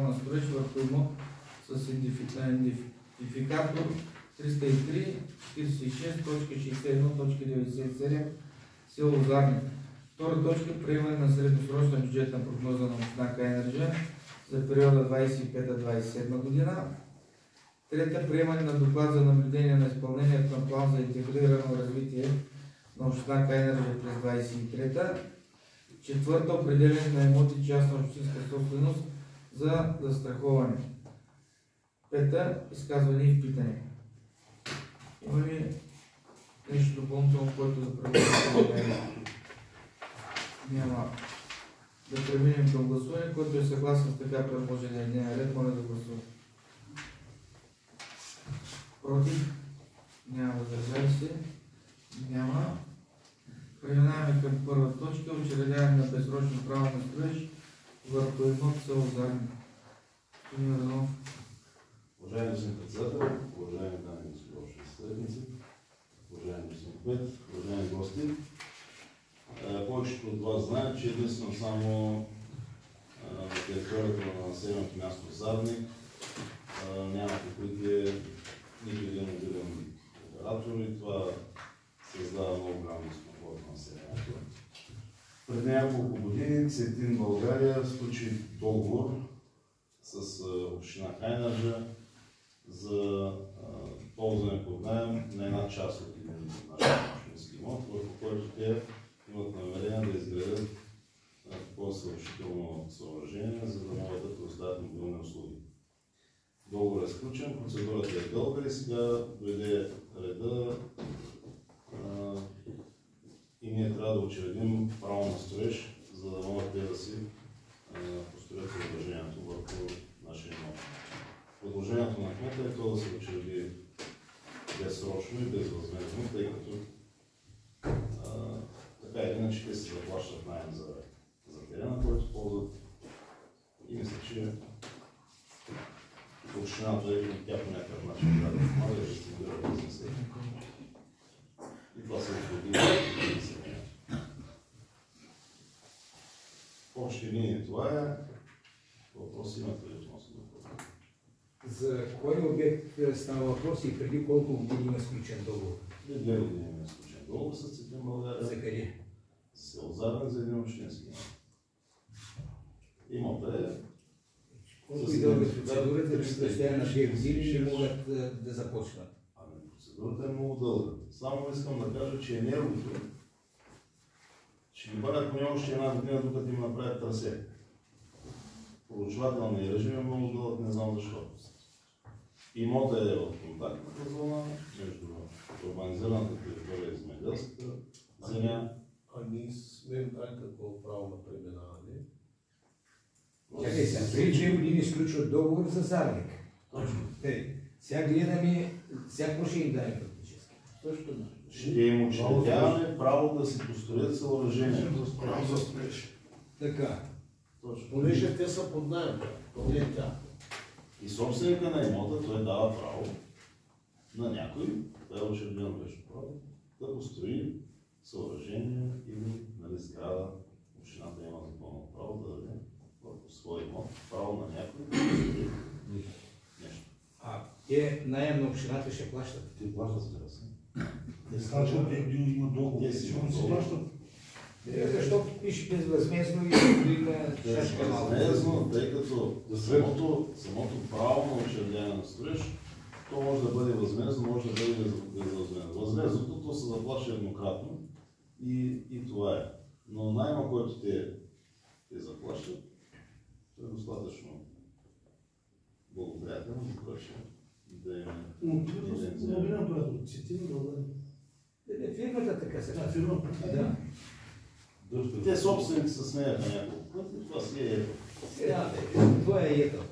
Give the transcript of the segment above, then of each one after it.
на строеж върху имот с идентификатор 303.46.61.97 село Зарник. Втора точка, приемане на средносрочна бюджетна прогноза на община Кайнарджа за периода 25-27 година. Трета, приемане на доклад за наблюдение на изпълнението на план за интегрирано развитие на община Кайнарджа през 23-та. Четвърта, определение на имоти частна общинска собственост за застраховане. Пета, изказване и питане. Има ли нещо допълнително, което да предложим? Няма. Да преминем към гласуване, който е съгласен с така предложения дневен ред, моля да гласува. Против? Няма. Въздържали се? Няма. Преминаваме към първа точка, учредяване на безсрочно право на строеж върху имот село Зарник. Господин Йорданов. Уважаеми господин председател, уважаеми дами и господа съветници, уважаеми господин кмет, уважаеми гости, повечето от вас знаят, че единствено само на територията на населеното място Зарник няма покритие нито един мобилен оператор и това създава много голям дискомфорт на населението. Преди няколко години Цветин България сключи договор с община Кайнарджа за ползване под наем на една част от един наш общински имот, върху който те имат намерение да изградят такова съобщително съоръжение, за да могат да предоставят мобилни услуги. Договор е сключен, процедурата е дълга и сега дойде реда и ние трябва да учредим право на строеж, за да могат те да си построят съоръжението върху нашия имот. Предложението на кмета е то да се учреди безсрочно и безвъзмездно, тъй като така или иначе те се заплащат наем за терена, който ползват и мисля, че общината и тя по някакъв начин трябва да помага и да стимулира бизнеса. И това се услуги и населението. В общи линии това е. Въпрос имате ли относно това? За кой обект става въпрос и преди колко години има сключен договор? Преди 2 години има сключен договор с Цветин България. За къде? Село Зарник за един общински имот. Имотът е... Колко и дълга процедурата, да представя на 2 години не могат да започнат? Ами процедурата е много дълга. Само искам да кажа, че енергото ще ни бъде поне още една година, докато им направят трасе. Проучвателният режим е много дълъг, не знам защо. Имотът е в контактната зона между урбанизираната територия и земеделската земя. А ние сме какво право на преминаване? Чакай сега, преди 2 години изключват договор за Зарник. Точно. Сега гледаме, всяко ще им даде практически. Също не. Ще им учредяваме право да си построят съоръжение. Право за строеж. Така. Точно. Понеже те са под наем, то не е тя. И собственика на имота, той дава право на някой, това е учредено вечно право, да построи съоръжение или нали, сграда. Общината има законно право да даде върху своя имот, право на някой да построи нещо. А те наем на общината ще плащат? Ти плащат, разбира се. Не скачат, те има договор. Те си имат си договор. плащат. Защото пише безвъзмездно и има чашка малко. Безвъзмездно, тъй като самото право на учредяване на строеж, то може да бъде възмездно, може да бъде безвъзмездно. Възмездното то се заплаща еднократно и това е. Но найма, който те заплащат, е достатъчно благоприятен, за което да има Мобилен оператор, Цветин България. Фирмата така се. Да, фирмата. Да. те собствените се смеяха няколко пъти, това си е ето. Това е ето.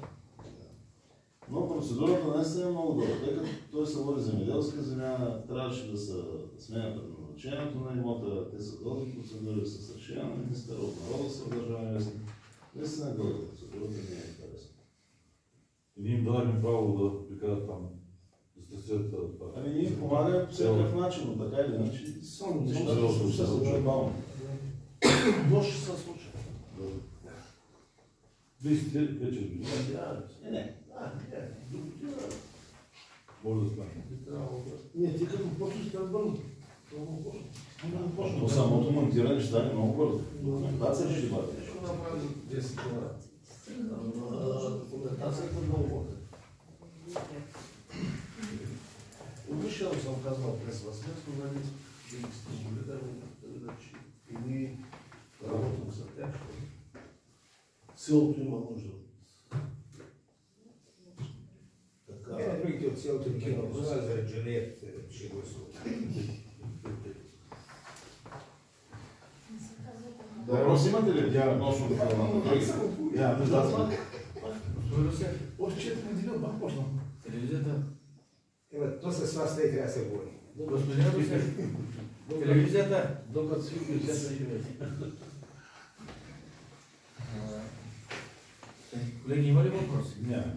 Но процедурата наистина е много дълга, тъй като той се води земеделска земя, трябваше да се сменя предназначението на имота, те са дълги процедури с решение на министъра от народа са в държавния вестник. Наистина е дълга процедурата, не е интересна. И ние им дадахме право да прикарат там, да стресят това. Ами ние помагаме по всякакъв начин, но така или иначе Само нещата се случват бавно. Може да се случва. 30 вече години. Не. Може да стане. Не, ти като почнеш да бързо. То самото монтиране ще стане много бързо. Документация ще бъде. Ще направим 10 км. Документацията е много. Умишлено съм казал през възможността, нали, да ги стимулираме, или работим за тях. Селото има нужда. Така. Другите от селото не ги гласуват, заради жалеят, ще гласуват. Въпрос имате ли? Относно това. Още 4 години бах почнал. Телевизията. То с вас те трябва да се говори. Господин Русев, телевизията. Докато свикли, все се живее. Колеги, има ли въпроси? Няма.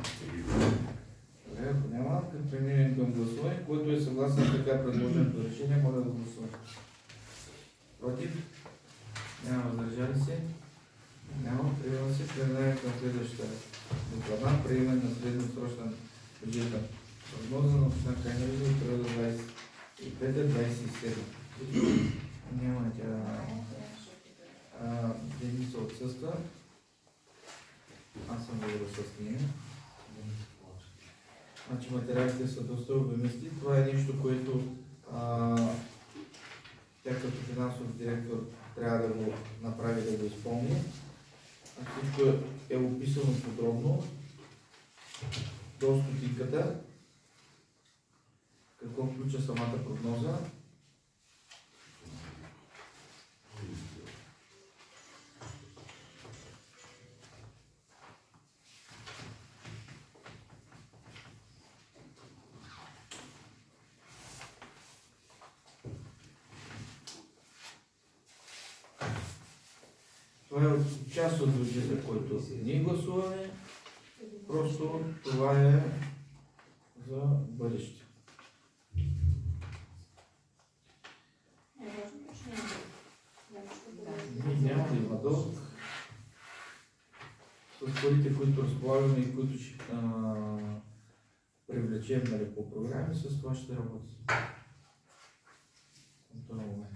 Добре, ако няма, като преминем към гласуване, който е съгласен с така предложеното решение, моля да гласува. Против? Няма, въздържали се? Няма, приема се. Преминаваме към следващата доклада. Приемане на средносрочна бюджетна прогноза на община Кайнери за периода 25-27. Няма тя. Деница отсъства. Аз съм говорил с нея. Значи материалите са доста обемисти. Това е нещо, което тя като финансов директор трябва да го направи, да го изпълни. Всичко е описано подробно до стотинката. Какво включва самата прогноза. Това е част от бюджета, който ние гласуваме. Просто това е за бъдеще. Няма да има дълг. С парите, които разполагаме и които ще привлечем, нали, по програми, с това ще работи. В този момент.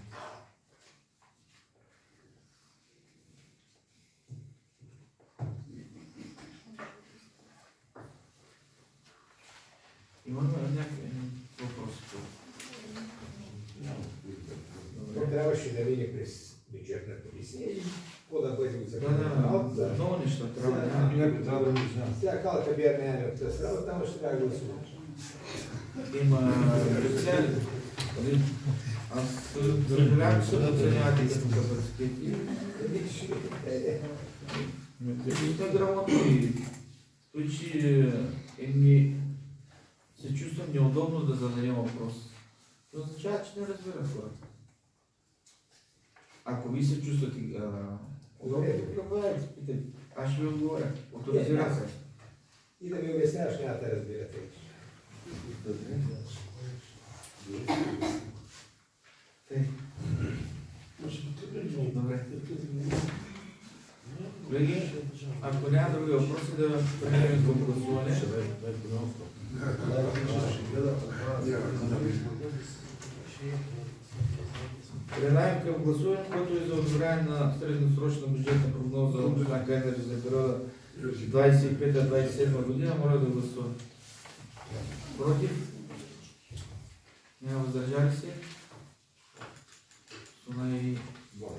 Имаме някакви въпроси? То трябваше да мине през бюджетна комисия. Какво да бъде от Да, много неща трябва. Някой трябва да ми знае. Сега калата бяр не е от тази работа, там ще трябва да гласуваш. Има аз съжалявам, че се оценявате като капацитети. Вижте грамотно и той, че се чувствам неудобно да зададем въпрос. Това означава, че не разбира хората. Ако ви се чувствате удобно, тогава питайте. Аз ще ви отговоря. Авторизира се. И да ми обясняваш, няма да разбирате. Добре. Колеги, ако няма други въпроси, да преминем към гласуване. Преминаваме към гласуване, което е за одобряване на средносрочна бюджетна прогноза от община Кайнери за периода 25-27 година. Моля да гласуваме. Против? Няма, въздържали се? Суна и Бог.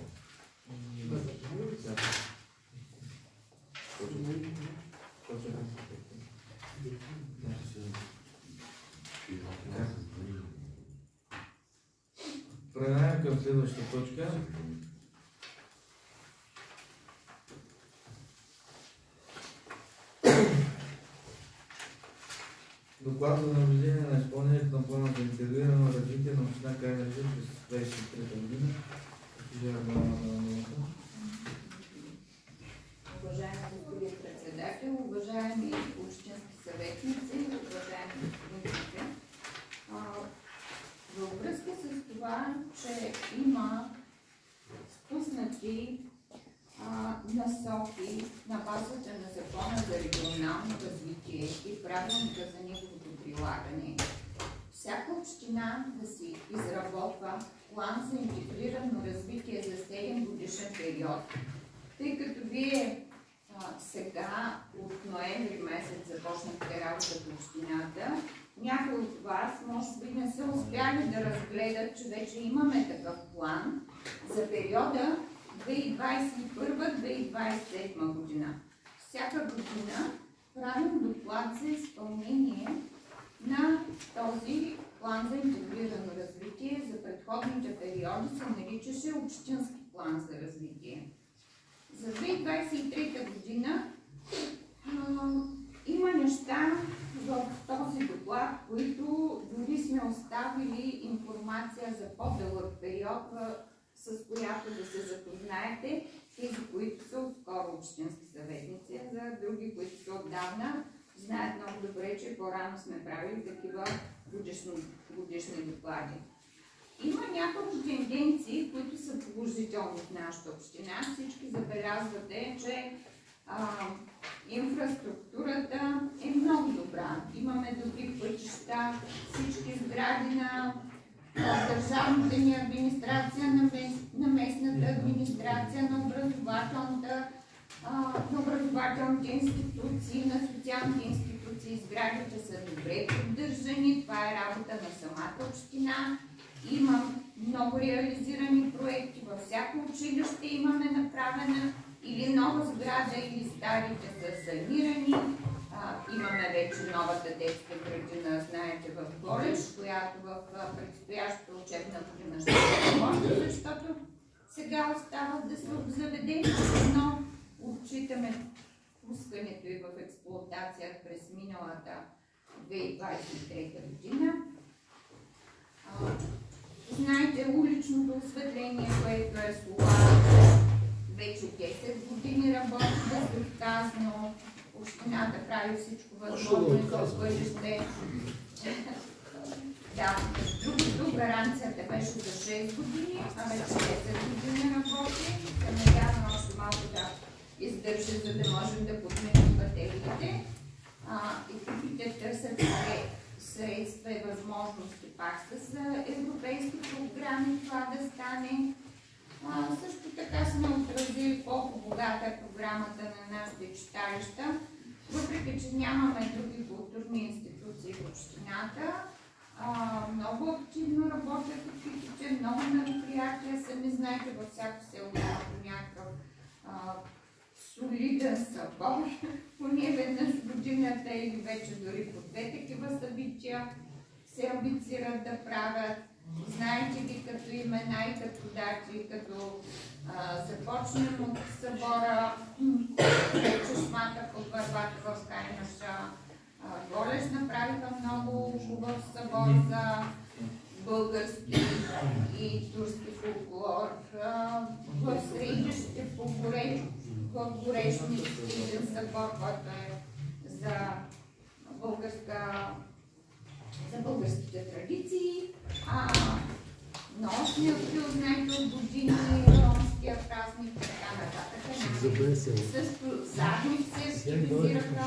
Преминаваме към следващата точка. Доклад за наблюдение на изпълнението на плана за интегрирано развитие на община Кайнери през 2023 година. Уважаеми господин председател, уважаеми общински съветници, уважаеми господин Ципе, във връзка с това, че има спуснати насоки на базата на правилника за неговото прилагане, всяка община да си изработва план за интегрирано развитие за 7 годишен период. Тъй като вие сега от ноември месец започнахте работа в общината, някои от вас може би не са успяли да разгледат, че вече имаме такъв план за периода 2021-2027 година. Всяка година правим доклад за изпълнение на този план за интегрирано развитие. За предходните периоди се наричаше Общински план за развитие. За 2023 година има неща в този доклад, които дори сме оставили информация за по-дълъг период, с която да се запознаете, тези, които са отскоро общински съветници, за други, които са отдавна, знаят много добре, че по-рано сме правили такива годишни доклади. Има няколко тенденции, които са положителни в нашата община. Всички забелязвате, че инфраструктурата е много добра. Имаме добри пътища, всички сгради на държавната ни администрация, на местната администрация, на образователните институции, на социалните институции. Сградите са добре поддържани. Това е работа на самата община. Има много реализирани проекти. Във всяко училище имаме направена или нова сграда, или старите са санирани. Имаме вече новата детска градина, знаете, в коледж, която в предстоящата учебна година ще се може, защото сега остава да се обзаведе, но отчитаме пускането и в експлоатация през миналата 2023 година. Знаете, уличното осветление, което е солар, вече 10 години работи безотказно. Общината прави всичко възможно за бъдеще. Да, другото гаранцията беше за 6 години, а вече 10 години работи. Се надявам още малко да издържи, за да можем да подменим батериите. Екипите търсят средства и възможности пак с европейски програми това да стане. Също така сме отразили колко богата е програмата на нашите читалища, въпреки че нямаме други културни институции в общината. Много активно работят екипите, много мероприятия. Сами знаете, във всяко село има някакъв солиден събор, поне веднъж в годината или вече дори по 2 такива събития се амбицират да правят. Знаете ли като имена и като дати, като започнем от събора, чешмата под върбата в Кайнаша, Голеш направиха много хубав събор за български и турски фолклор. В Средище в Горешници един събор, който е за българските традиции. На 8 април, знаете, от години ромския празник, така нататък. Също задник се активизираха,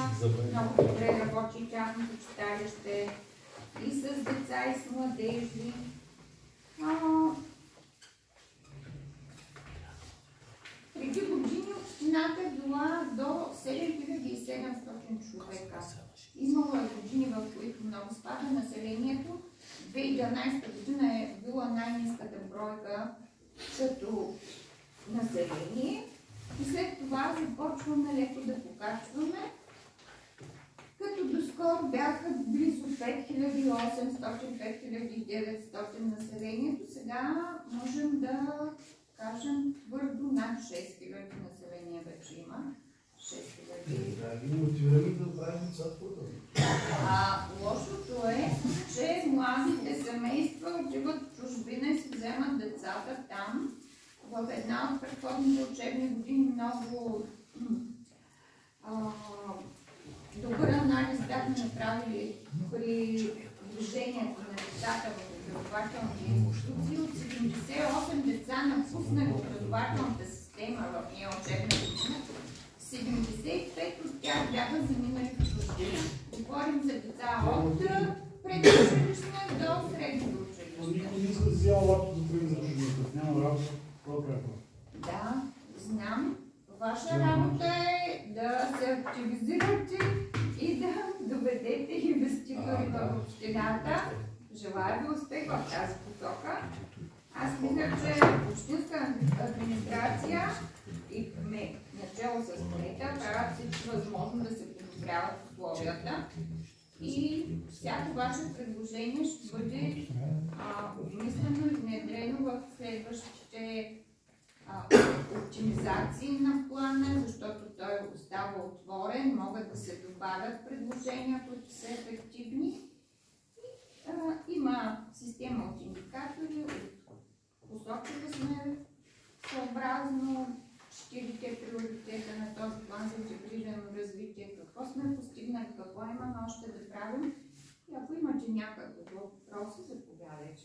много добре работи тяхното читалище и с деца и с младежи. Преди години общината е била до 7700 човека. Имало е години, в които много спада населението. 2011 година е била най-ниската бройка като население. И след това започваме леко да покачваме. Като доскоро бяха близо 5800-5900 населението, сега можем да кажем твърдо над 6000 население вече има. 6000. Мотивираме да правим децата. Лошото е, че младите семейства отиват в чужбина и си вземат децата там. В една от предходните учебни години много добър анализ бяхме направили при движението на децата в образователните институции. От 78 деца напуснали образователната система в нея учебна година, 75 от тях бяха заминали в чужбина. Говорим приведете инвеститори в общината. Желая ви успех в тази посока. Аз мисля, че общинска администрация и начало с кмета правят всичко възможно да се подобряват условията. И всяко ваше предложение ще бъде обмислено и внедрено в следващите оптимизации на плана, защото той остава отворен, могат да се добавят предложения, които са ефективни. Има система от индикатори, от посоки да сме съобразно 4 приоритета на този план за интегрирано развитие, какво сме постигнали, какво имаме още да правим. И ако имате някакви въпроси, заповядайте.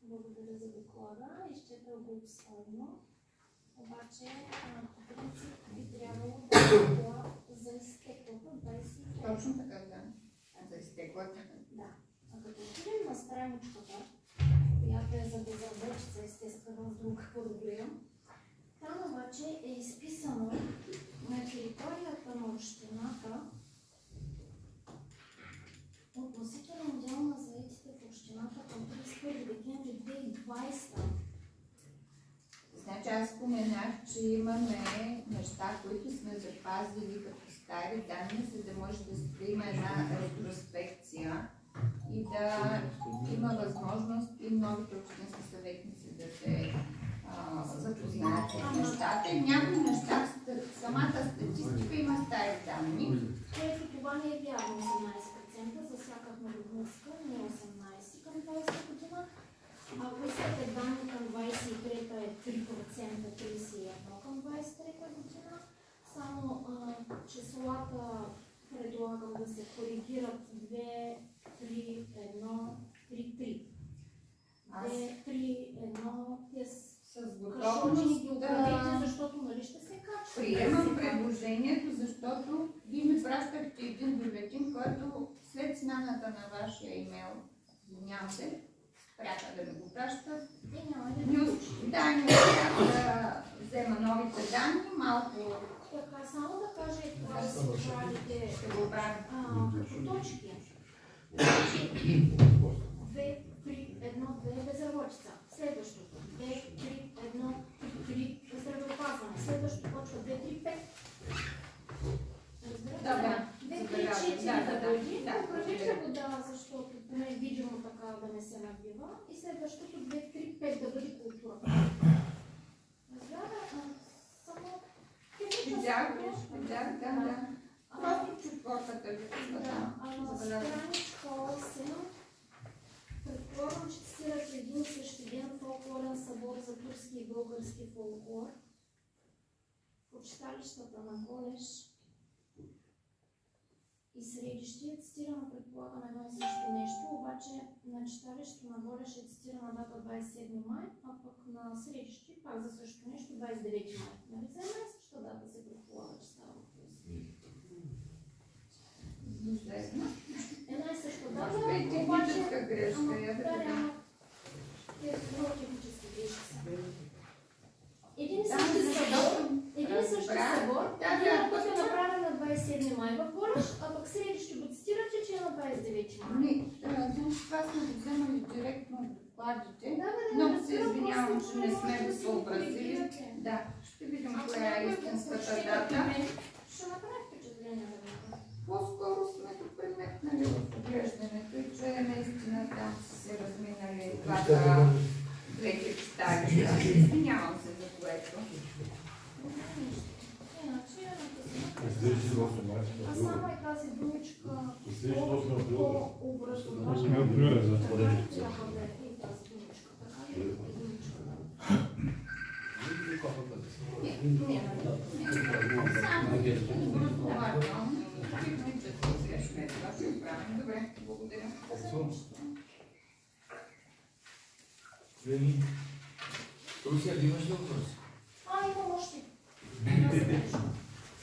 Благодаря за доклада. Изчетал го обстойно. Обаче, по принцип би трябвало да е била за изтеклата 23. Точно така, да. За изтеклата. Да. А като отидем на страничката, която е за безработица, естествено, с друг подобрям, там обаче е изписано на територията на общината относителен дял на заетите в общината към 31 декември 2020. Значи аз споменах, че имаме неща, които сме запазили като стари данни, за да може да има една ретроспекция и да има възможност и новите общински съветници да се запознаят с нещата. Някои неща, самата статистика има стари данни. Което това не е вярно 18%, засякахме до днеска, не 18% към 20 година. Ако искате данни към 23-та е 3%, 31% към 23-та година. Само числата предлагам да се коригират 2, 3, 1, 3, 3. 2, 3, 1, те с готовност да... защото нали ще се качва. Приемам предложението, защото ви ми пращахте един бюлетин, който след смяната на вашия имейл, извинявам се, спряха да ми го пращат. И няма да ви учи. Да, не успях да взема новите данни, малко така, само да кажа и това да се правите ще го правя. като точки. 2, 3, 1, 2 безработица. Следващото 2, 3, 1, 3 здравеопазване. Следващото почва 2, 3, 5. Да, 2, 3, 4 да дойде. да. Управете го да, защото поне видимо така да не се набива. И следващото 2, 3, 5 да бъде култура. Само Видях, да. Просто четвъртата листа, да. Страничка 8. Предполагам, че цитират един и същи ден фолклорен събор за турски и български фолклор. По читалищата на колеж и средище цитирано, предполагам, едно и също нещо, обаче на читалището на колеж е цитирана дата 27 май, а пък на средище пак за същото нещо 29 май. Нали за една и съща дата се предполага, че става въпрос? Една и съща дата, обаче... Техническа грешка. Да, няма. Те много технически грешки са. Един и същи събор, един път е направен на 27 май в Колеж, а пък средище го цитирате, че е на 29 май. Значи това сме го вземали директно от докладите. Да, Много се извинявам, че не сме го съобразили. Да, ще видим коя е истинската дата. Ще направи впечатление да бъде. По-скоро сме го преметнали в поглеждането и че наистина там са се разминали двете читалища. Извинявам се за което. А само и тази думичка по образование. Трябва да е и тази думичка. Така ли? Добре, благодаря. Русия, имаш ли въпрос? Имам още.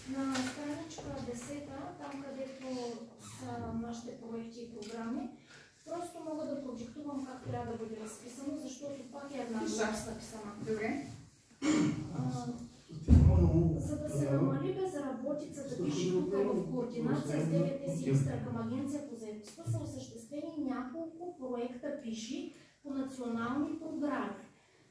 На страничка 10, там където са нашите проекти и програми, просто мога да продиктувам как трябва да бъде разписано, защото пак е една част написана. Добре. За да се намали безработицата, пише тук в координация с 9 силистра към Агенция по заетостта са осъществени няколко проекта, пиши, по национални програми.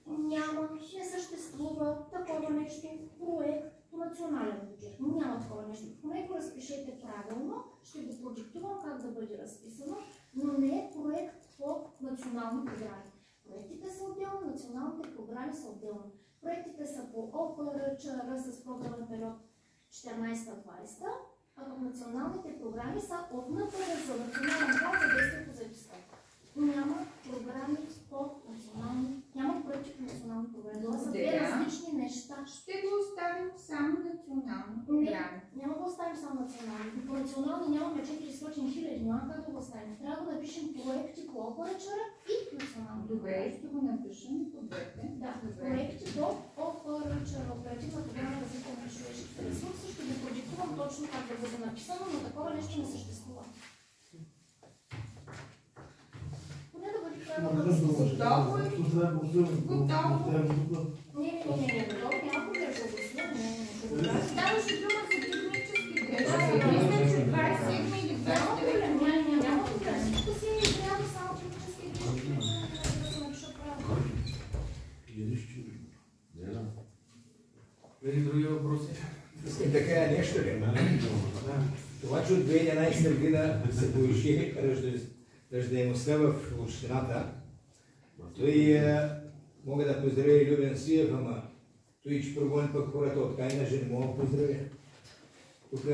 Няма, не съществува такова нещо, проект по национален бюджет. Няма такова нещо. Поне го разпишете правилно, ще го продиктувам как да бъде разписано, но не е проект по национални програми. Проектите са отделни, националните програми са отделни. Проектите са по ОПРЧР с програмен период 14-20, а в националните програми са от НПРЗ, национален план за действие по заетостта. Няма програми по национални, няма проекти по национални програми. Това са две различни неща. Ще го оставим само национално. Няма да оставим само национални. По национални нямаме 400 хиляди, няма как да го оставим. Трябва да напишем проекти по ОПРЧР и национални. Добре, ще го напишем по двете. Да, проекти по ОПРЧР, оперативна програма развитие на човешките ресурси, ще го продиктувам точно как да бъде написано, но такова нещо не съществува. Поне да бъде правилно да се Готово е. Готово. Не, готово няма проблем да гласуваме. Ставаше дума за технически грешки. Мисля, че 27 или 29. Няма проблем. Всичко си трябва само технически грешки да се напишат правилно. Или други въпроси? Искам да кажа нещо ли? Това, че от 2011 година се повиши раждаемостта в общината, той мога да поздравя и Любен Сиев, ама той, че прогони пък хората от Кайнажа, не мога да поздравя. Тук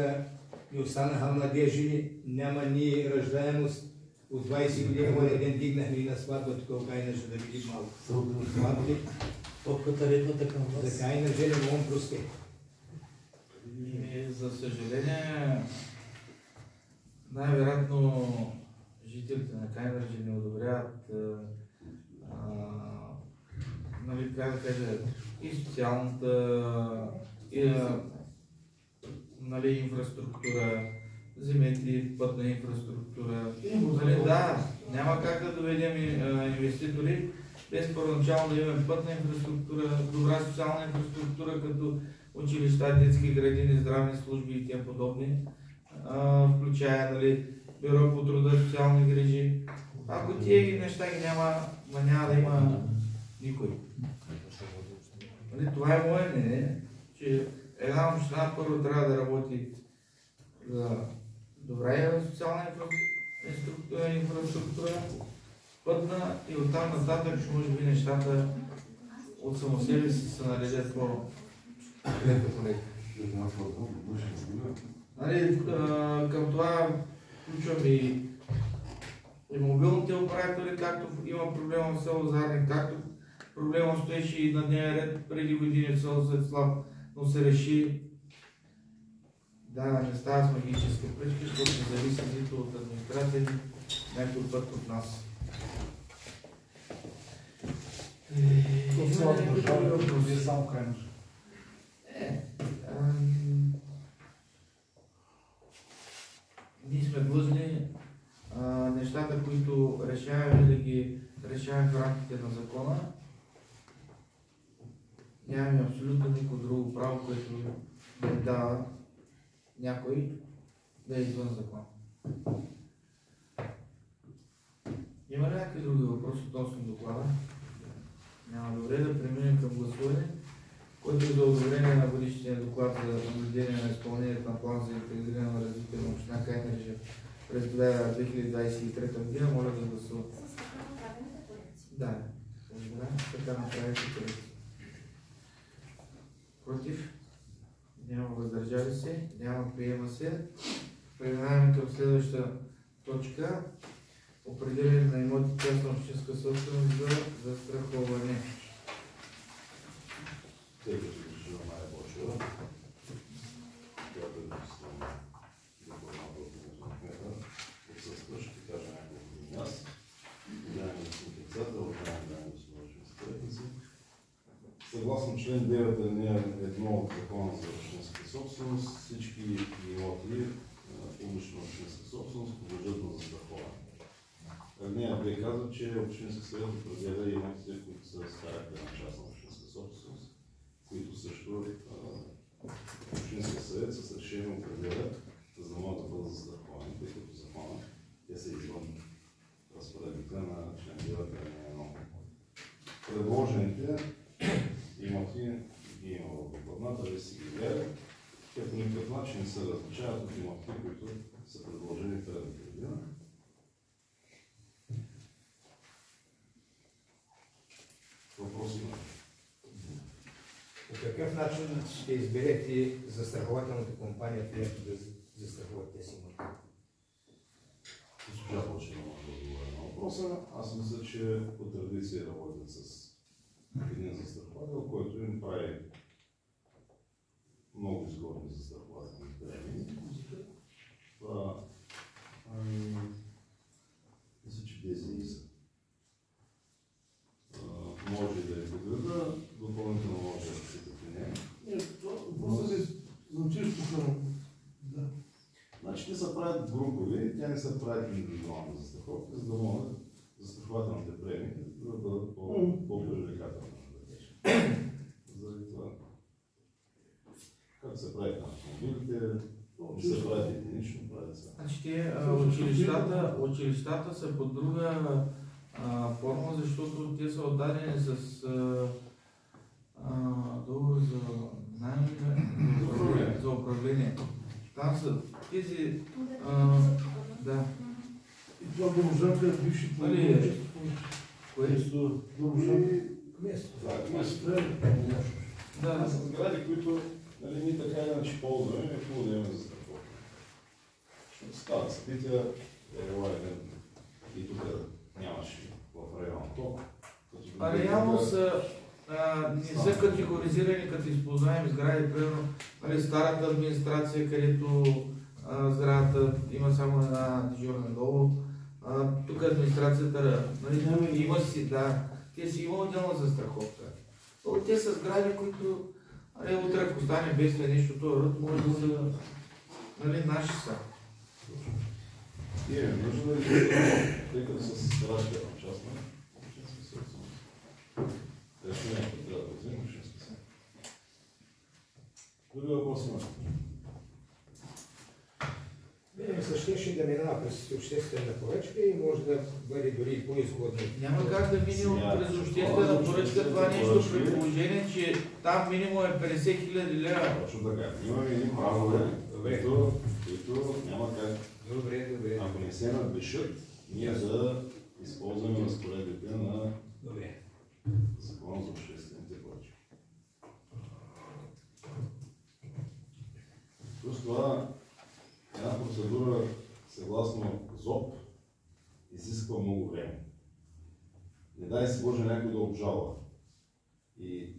ни останаха младежи, няма ни раждаемост. От 20 години моя ден дигнахме и на сватба тук в Кайнажа да видим малко. Сватби. Топката рекната към вас. За Кайнажа не мога прости. И, за съжаление, най-вероятно жителите на Кайнържи не одобряват нали, как да кажа, и социалната, и нали, инфраструктура, земети, пътна инфраструктура. Нали, да, няма как да доведем инвеститори без първоначално да имаме пътна инфраструктура, добра социална инфраструктура, като училища, детски градини, здравни служби и тем подобни, включая нали, бюро по труда, социални грижи. Ако тия неща ги няма да има никой. Нали, това е мое мнение, че една община първо трябва да работи за добра социална инфраструктура, пътна и оттам нататък може би нещата от само себе си се наредят по-лека. Нали, към това включвам и мобилните оператори, както има проблема в село Зарник, както проблема стоеше и на дневен ред преди години в село Светслав, но се реши. Да, не става с магическа пръчка, защото не зависи нито от администрация, ни някой път от нас. Това е държава, вие само Кайнаж. Ние сме длъжни нещата, които решаваме, да ги решаваме в рамките на закона. Нямаме абсолютно никакво друго право, което да ни дава някой да е извън закон. Има ли някакви други въпроси относно доклада? Няма. Добре, да преминем към гласуване, който е за одобрение на годишния доклад за наблюдение на изпълнението на план за интегрирано развитие на община Кайнържи през 2023 година. Моля да гласуват. С така направените корекции. Да, така направите корекции. Против? Няма, въздържали се? Няма, приема се. Преминаваме към следващата точка. Определение на имоти частна общинска собственост за застраховане. Тъй като госпожа Майя Бочева, която е регистрирана дипломата от името на кмета, отсъства, ще кажа няколко думи аз. Уважаеми господин председател, уважаеми господин съветници, съгласно член 9 алинея 1 от Закона за общинска собственост, всички имоти публична общинска собственост подлежат на застраховане. Алинея 2 казва, че общински съвет определя имотите, които са с характер на частна общинска собственост, които също живеят. Те по никакъв начин не се различават от имотите, които са предложени предната година. Въпроси на? По какъв начин ще изберете застрахователната компания, която да застраховат тези имоти? Госпожа Плачева може да отговаря на въпроса. Аз мисля, че по традиция работят с един застраховател, който им прави много изгодни застрахователни премии. Това мисля, че тези са. Може да я подреда, допълнително може да се не. Въпросът е за чисто да. Значи те се правят групови, тя не се правят индивидуални застраховки, за да могат застрахователните премии да бъдат по-привлекателни. Заради това, както се прави на автомобилите, не се правят единично, правят се. Значи училищата са под друга форма, защото те са отдадени с договор за найем за управление. Там са тези... да. И това Доможанка е бивши Нали, кое? Место. Това е кместо. Да. Това са сгради, които нали, ние така иначе ползваме, е хубаво да имаме застраховка. Защото стават събития, и тук нямаше в района ток. Реално са не са категоризирани като използваеми сгради, примерно нали, старата администрация, където сградата има само една дежурна долу. Тук администрацията нали, има си, да, те си има отделна застраховка. Но те са сгради, които нали, утре ако стане бедствие нещо, това род може да са нали, наши са. Имаме нужда да тъй като с граждана частна, общинска собственост. Решението трябва да взема общинска собственост. Други въпроси има? Мисля, ще да минава през обществена поръчка и може да бъде дори по-изгодно. Няма как да мине през обществена поръчка това нещо, при положение, че там минимум е 50 000 лева. Точно така. Имаме едни прагове, които няма как. Добре. Ако не се надвишат, ние да използваме разпоредбите на Закона за обществените поръчки. Плюс това, една процедура съгласно ЗОП изисква много време. Не дай се Боже някой да обжалва. И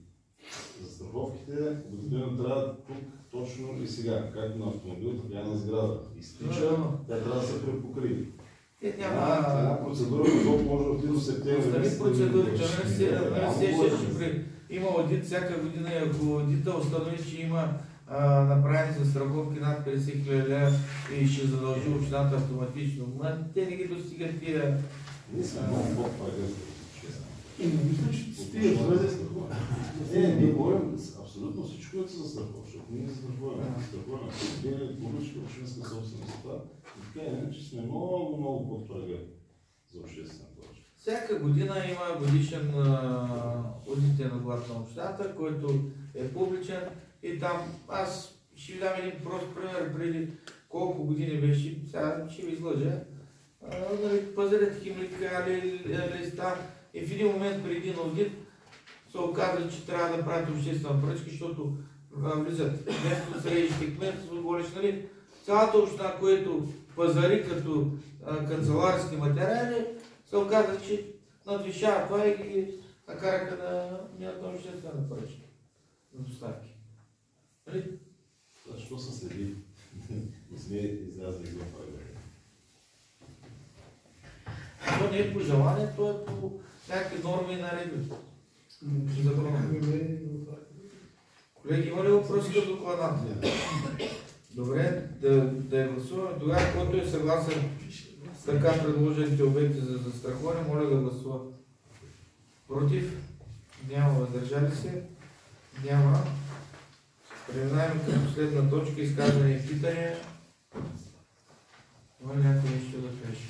застраховките обикновено трябва тук точно и сега, както на автомобил, така и на сграда. Изтича, тя трябва да се препокрие. Една процедура по ЗОП може да отиде до септември. Остави процедурите, има одит всяка година и ако одита установи, че има направени застраховки над 50 000 лева и ще задължи общината автоматично. Те не ги достигат тия... Не сме много по-правилни. Мисля, че стига застраховане. Ние говорим абсолютно всичко, което се застрахова, защото ние застраховаме. Застраховаме автомобили, публична общинска собственост. И така иначе сме много по-правилни за обществена поръчка. Всяка година има годишен одитен доклад на общината, който е публичен и там аз ще ви дам един прост пример преди колко години беше, сега ще ви излъжа. Пазарят химикали, листа и в един момент при един аудит се оказа, че трябва да правят обществена поръчка, защото влизат вместо средищите кмет, нали, цялата община, което пазари като канцеларски материали, се оказа, че надвишава това и ги накараха да минат на обществена поръчка на доставки. Нали? Защо се следи? Не сме излязли в това. То не е по желание, то е по някакви норми и наредби. Колеги, има ли въпроси към доклада? Добре, да я гласуваме. Тогава, който е съгласен с така предложените обекти за застраховане, моля да гласува. Против? Няма. Въздържали се? Няма. Преминаваме към последна точка, изказване и питания. Има ли някой нещо да каже?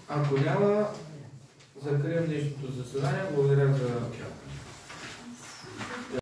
Ако няма, Закривам днешното заседание. Благодаря за